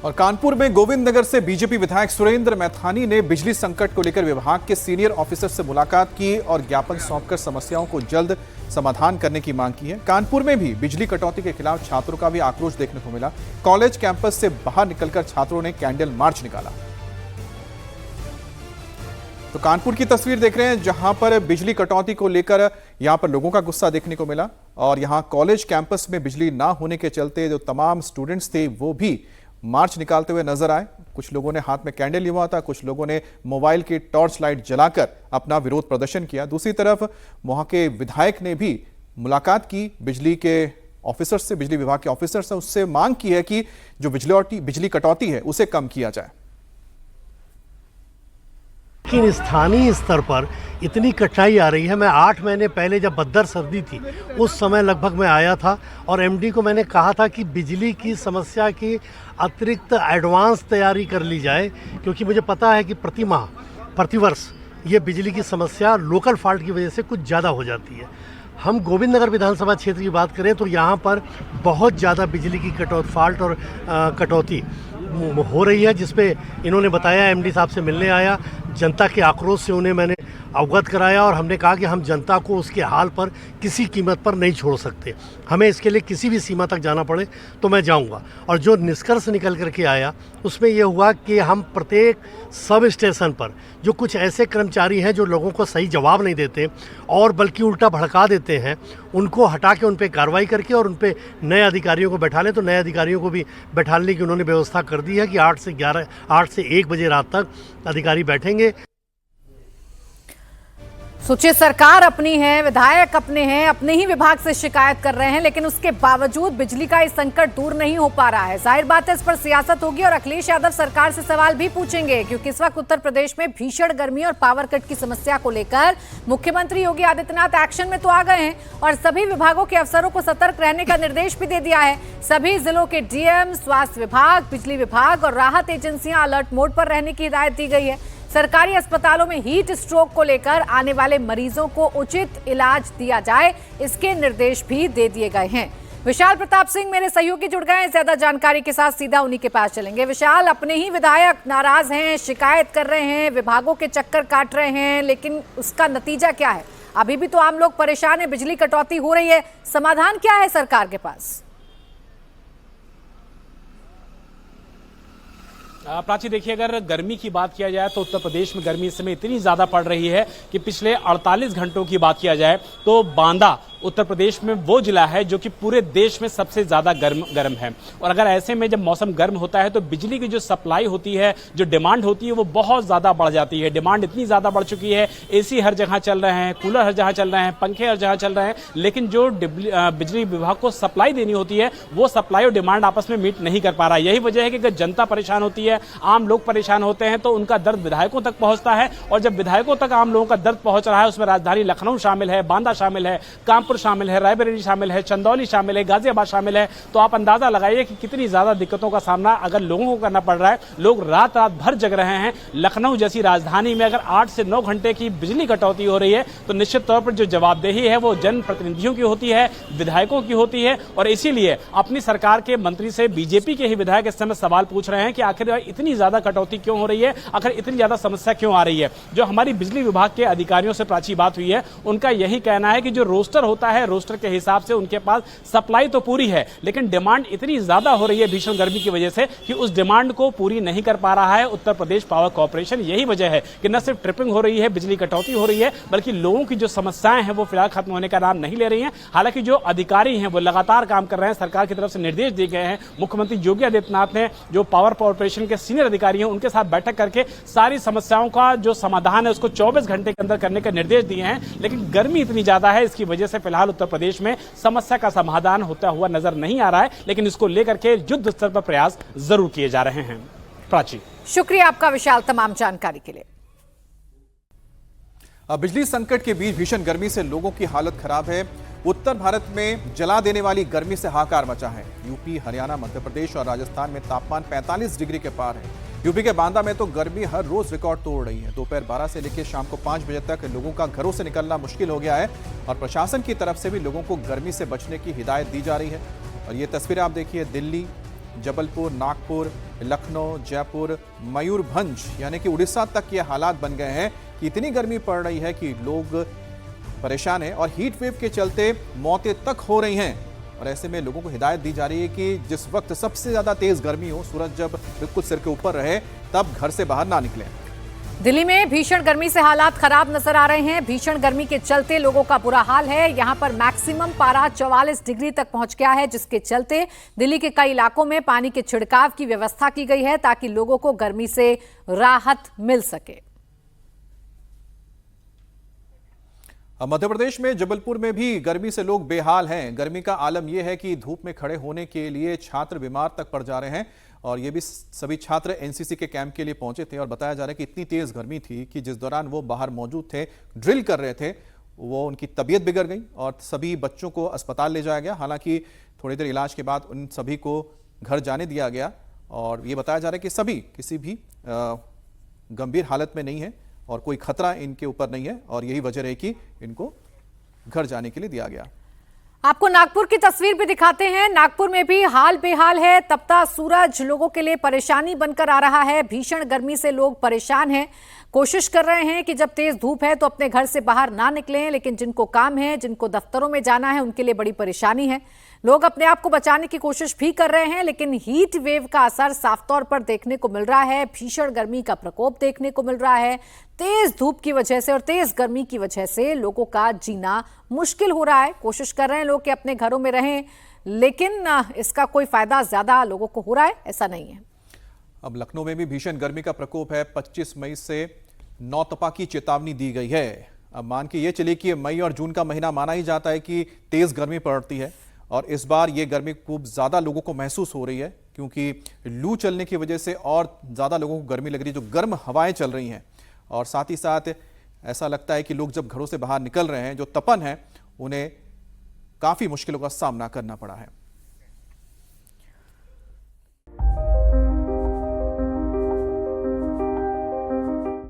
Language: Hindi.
और कानपुर में गोविंद नगर से बीजेपी विधायक सुरेंद्र मैथानी ने बिजली संकट को लेकर विभाग के सीनियर ऑफिसर से मुलाकात की और ज्ञापन सौंपकर समस्याओं को जल्द समाधान करने की मांग की है। कानपुर में भी बिजली कटौती के खिलाफ छात्रों का भी आक्रोश देखने को मिला। कॉलेज कैंपस से बाहर निकलकर छात्रों ने कैंडल मार्च निकाला। तो कानपुर की तस्वीर देख रहे हैं जहां पर बिजली कटौती को लेकर यहां पर लोगों का गुस्सा देखने को मिला और यहां कॉलेज कैंपस में बिजली ना होने के चलते जो तमाम स्टूडेंट्स थे वो भी मार्च निकालते हुए नजर आए। कुछ लोगों ने हाथ में कैंडल लिया था, कुछ लोगों ने मोबाइल की टॉर्च लाइट जलाकर अपना विरोध प्रदर्शन किया। दूसरी तरफ वहां के विधायक ने भी मुलाकात की बिजली के ऑफिसर से, बिजली विभाग के ऑफिसर से, उससे मांग की है कि जो बिजली कटौती है उसे कम किया जाए। लेकिन स्थानीय स्तर पर इतनी कठिनाई आ रही है। मैं 8 महीने पहले जब बद्तर सर्दी थी उस समय लगभग मैं आया था और एमडी को मैंने कहा था कि बिजली की समस्या की अतिरिक्त एडवांस तैयारी कर ली जाए, क्योंकि मुझे पता है कि प्रतिवर्ष ये बिजली की समस्या लोकल फॉल्ट की वजह से कुछ ज़्यादा हो जाती है। हम गोविंद नगर विधानसभा क्षेत्र की बात करें तो यहाँ पर बहुत ज़्यादा बिजली की फॉल्ट और कटौती हो रही है, जिसपे इन्होंने बताया। एमडी साहब से मिलने आया, जनता के आक्रोश से उन्हें मैंने अवगत कराया और हमने कहा कि हम जनता को उसके हाल पर किसी कीमत पर नहीं छोड़ सकते। हमें इसके लिए किसी भी सीमा तक जाना पड़े तो मैं जाऊंगा। और जो निष्कर्ष निकल करके आया उसमें यह हुआ कि हम प्रत्येक सब स्टेशन पर जो कुछ ऐसे कर्मचारी हैं जो लोगों को सही जवाब नहीं देते और बल्कि उल्टा भड़का देते हैं, उनको हटा के उन पर कार्रवाई करके और उन पर नए अधिकारियों को बैठा लें। तो नए अधिकारियों को भी बैठाने की उन्होंने व्यवस्था कर दी है कि 8 से 1 बजे रात तक अधिकारी बैठेंगे। सोचिए, सरकार अपनी है, विधायक अपने हैं, अपने ही विभाग से शिकायत कर रहे हैं, लेकिन उसके बावजूद बिजली का ये संकट दूर नहीं हो पा रहा है। जाहिर बात है इस पर सियासत होगी और अखिलेश यादव सरकार से सवाल भी पूछेंगे, क्योंकि इस वक्त उत्तर प्रदेश में भीषण गर्मी और पावर कट की समस्या को लेकर मुख्यमंत्री योगी आदित्यनाथ एक्शन में तो आ गए हैं और सभी विभागों के अफसरों को सतर्क रहने का निर्देश भी दे दिया है। सभी जिलों के डीएम, स्वास्थ्य विभाग, बिजली विभाग और राहत एजेंसियां अलर्ट मोड पर रहने की हिदायत दी गई है। सरकारी अस्पतालों में हीट स्ट्रोक को लेकर आने वाले मरीजों को उचित इलाज दिया जाए, इसके निर्देश भी दे दिए गए हैं। विशाल प्रताप सिंह मेरे सहयोगी जुड़ गए हैं ज्यादा जानकारी के साथ, सीधा उन्हीं के पास चलेंगे। विशाल, अपने ही विधायक नाराज हैं, शिकायत कर रहे हैं, विभागों के चक्कर काट रहे हैं, लेकिन उसका नतीजा क्या है? अभी भी तो आम लोग परेशान है, बिजली कटौती हो रही है, समाधान क्या है सरकार के पास? प्राची, देखिए, अगर गर्मी की बात किया जाए तो उत्तर प्रदेश में गर्मी इस समय इतनी ज्यादा पड़ रही है कि पिछले 48 घंटों की बात किया जाए तो बांदा उत्तर प्रदेश में वो जिला है जो कि पूरे देश में सबसे ज्यादा गर्म है। और अगर ऐसे में जब मौसम गर्म होता है तो बिजली की जो सप्लाई होती है, जो डिमांड होती है, वो बहुत ज्यादा बढ़ जाती है। डिमांड इतनी ज्यादा बढ़ चुकी है, एसी हर जगह चल रहे हैं, कूलर हर जगह चल रहे हैं, पंखे हर जगह चल रहे हैं, लेकिन जो बिजली विभाग को सप्लाई देनी होती है वो सप्लाई और डिमांड आपस में मीट नहीं कर पा रहा है। यही वजह है कि अगर जनता परेशान होती है, आम लोग परेशान होते हैं तो उनका दर्द विधायकों तक पहुंचता है। और जब विधायकों तक आम लोगों का दर्द पहुंच रहा है, उसमें राजधानी लखनऊ शामिल है, बांदा शामिल है, कानपुर शामिल है, रायबरेली शामिल है, चंदौली शामिल है, गाजियाबाद शामिल है, तो आप अंदाजा लगाइए कि कितनी ज्यादा दिक्कतों का सामना अगर लोगों को करना पड़ रहा है। लोग रात भर जग रहे हैं। लखनऊ जैसी राजधानी में अगर 8 से 9 घंटे की बिजली कटौती हो रही है तो निश्चित तौर पर जो जवाबदेही है वो जनप्रतिनिधियों की होती है, विधायकों की होती है। और इसीलिए अपनी सरकार के मंत्री से बीजेपी के ही विधायक इस समय सवाल पूछ रहे हैं कि आखिर इतनी ज्यादा कटौती क्यों हो रही है, आखिर इतनी ज्यादा समस्या क्यों आ रही है। जो हमारी बिजली विभाग के अधिकारियों से प्राची बात हुई है, उनका यही कहना है कि जो रोस्टर होता है, रोस्टर के हिसाब से उनके पास सप्लाई तो पूरी है, लेकिन डिमांड इतनी ज्यादा हो रही है भीषण गर्मी की वजह से कि उस डिमांड को पूरी नहीं कर पा रहा है उत्तर प्रदेश पावर कॉर्पोरेशन। यही वजह है कि न सिर्फ ट्रिपिंग हो रही है, बिजली कटौती हो रही है, बल्कि लोगों की जो समस्याएं हैं वो फिलहाल खत्म होने का नाम नहीं ले रही हैं। हालांकि जो अधिकारी हैं वो लगातार काम कर रहे हैं, सरकार की तरफ से निर्देश दिए गए हैं। मुख्यमंत्री योगी आदित्यनाथ ने जो पावर कॉर्पोरेशन के सीनियर अधिकारी हैं उनके साथ बैठक करके सारी समस्याओं का जो समाधान है उसको 24 घंटे के अंदर करने के निर्देश दिए हैं। लेकिन गर्मी इतनी ज्यादा है, इसकी वजह से फिलहाल उत्तर प्रदेश में समस्या का समाधान होता हुआ नजर नहीं आ रहा है, लेकिन इसको लेकर के युद्ध स्तर पर प्रयास जरूर किए जा रहे हैं। प्राची, शुक्रिया आपका विशाल, तमाम जानकारी के लिए। बिजली संकट के बीच भीषण गर्मी से लोगों की हालत खराब है। उत्तर भारत में जला देने वाली गर्मी से हाहाकार मचा है। यूपी, हरियाणा, मध्य प्रदेश और राजस्थान में तापमान 45 डिग्री के पार है। यूपी के बांदा में तो गर्मी हर रोज रिकॉर्ड तोड़ रही है। दोपहर 12 से लेकर शाम को 5 बजे तक लोगों का घरों से निकलना मुश्किल हो गया है और प्रशासन की तरफ से भी लोगों को गर्मी से बचने की हिदायत दी जा रही है। और ये तस्वीरें आप देखिए, दिल्ली, जबलपुर, नागपुर, लखनऊ, जयपुर, मयूरभंज यानी कि उड़ीसा तक ये हालात बन गए हैं कि इतनी गर्मी पड़ रही है कि लोग परेशान हैं और हीट वेव के चलते मौतें तक हो रही हैं। और ऐसे में लोगों को हिदायत दी जा रही है कि जिस वक्त सबसे ज्यादा तेज गर्मी हो, सूरज जब बिल्कुल सिर के ऊपर रहे, तब घर से बाहर ना निकलें। दिल्ली में भीषण गर्मी से हालात खराब नजर आ रहे हैं। भीषण गर्मी के चलते लोगों का बुरा हाल है। यहां पर मैक्सिमम पारा 44 डिग्री तक पहुंच गया है, जिसके चलते दिल्ली के कई इलाकों में पानी के छिड़काव की व्यवस्था की गई है ताकि लोगों को गर्मी से राहत मिल सके। मध्य प्रदेश में जबलपुर में भी गर्मी से लोग बेहाल हैं। गर्मी का आलम यह है कि धूप में खड़े होने के लिए छात्र बीमार तक पड़ जा रहे हैं और ये भी सभी छात्र एनसीसी के कैंप के लिए पहुंचे थे और बताया जा रहा है कि इतनी तेज गर्मी थी कि जिस दौरान वो बाहर मौजूद थे, ड्रिल कर रहे थे, वो उनकी तबीयत बिगड़ गई और सभी बच्चों को अस्पताल ले जाया गया। हालांकि थोड़ी देर इलाज के बाद उन सभी को घर जाने दिया गया और ये बताया जा रहा है कि सभी किसी भी गंभीर हालत में नहीं है और कोई खतरा इनके ऊपर नहीं है और यही वजह रही कि इनको घर जाने के लिए दिया गया। आपको नागपुर की तस्वीर भी दिखाते हैं। नागपुर में भी हाल बेहाल है। तपता सूरज लोगों के लिए परेशानी बनकर आ रहा है। भीषण गर्मी से लोग परेशान हैं, कोशिश कर रहे हैं कि जब तेज धूप है तो अपने घर से बाहर ना निकलें, लेकिन जिनको काम है, जिनको दफ्तरों में जाना है, उनके लिए बड़ी परेशानी है। लोग अपने आप को बचाने की कोशिश भी कर रहे हैं, लेकिन हीट वेव का असर साफ तौर पर देखने को मिल रहा है। भीषण गर्मी का प्रकोप देखने को मिल रहा है। तेज धूप की वजह से और तेज गर्मी की वजह से लोगों का जीना मुश्किल हो रहा है। कोशिश कर रहे हैं लोग कि अपने घरों में रहें, लेकिन इसका कोई फायदा ज्यादा लोगों को हो रहा है ऐसा नहीं है। अब लखनऊ में भी भीषण गर्मी का प्रकोप है। 25 मई से नौतपा की चेतावनी दी गई है। अब मान के ये चलिए कि मई और जून का महीना माना ही जाता है कि तेज गर्मी पड़ती है और इस बार ये गर्मी खूब ज्यादा लोगों को महसूस हो रही है क्योंकि लू चलने की वजह से और ज्यादा लोगों को गर्मी लग रही है, जो गर्म हवाएं चल रही हैं और साथ ही साथ ऐसा लगता है कि लोग जब घरों से बाहर निकल रहे हैं, जो तपन है, उन्हें काफी मुश्किलों का सामना करना पड़ा है।